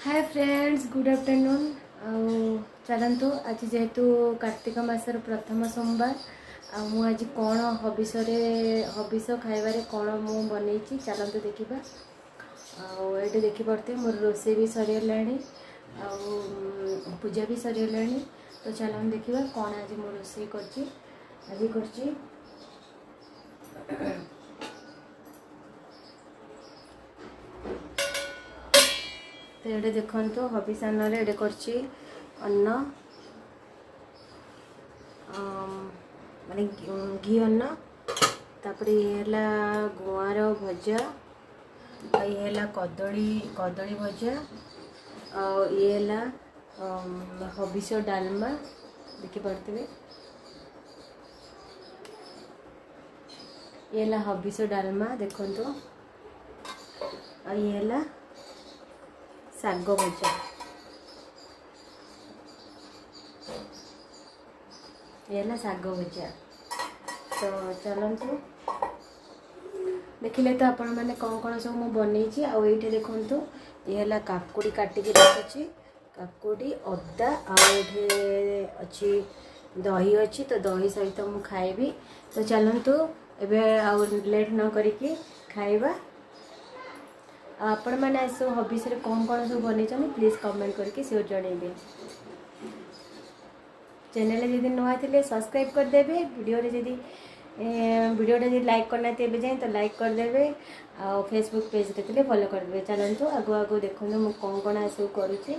Hi friends good afternoon चलतु आज जेहेतु कार्तिक मासर प्रथम सोमवार आज कौन हबिष खाइबार कौन मु बनई चलतु देखा ये देखिपे मोर रोसे भी सरीगला पूजा भी सरीगला तो चलते देखा कौन आज मो रोसे कर तो ये देखो हबिष आनर ये अन्न माने घी अन्न तापर ये गुआर भजा ये कदली भजा ये हबिष डालमा देखिपे ये हबिष डालमा देखो ये शाग भजा ये शाग भजा तो चलतु देखिले तो आपण मैंने कौन कौन सब मुझे बनई आईटे देखु ये काकुड़ी काटिकी रखी काकुड़ी अदा आठे अच्छी दही अच्छी तो दही सहित मु खाइबी तो चलतु एवं लेट न करिकी खाइबा आपण मैंने सब हबिष कौन कौन सब बनई प्लीज कमेंट करके श्योर जनइबे चैनल जदि नुआ थे सब्सक्राइब करदे वीडियोटा जी लाइक करना जाए तो लाइक करदे आ फेसबुक पेज रे फॉलो करदे चलतु आगु आगु देखो मु कौन कौन सब करुँची।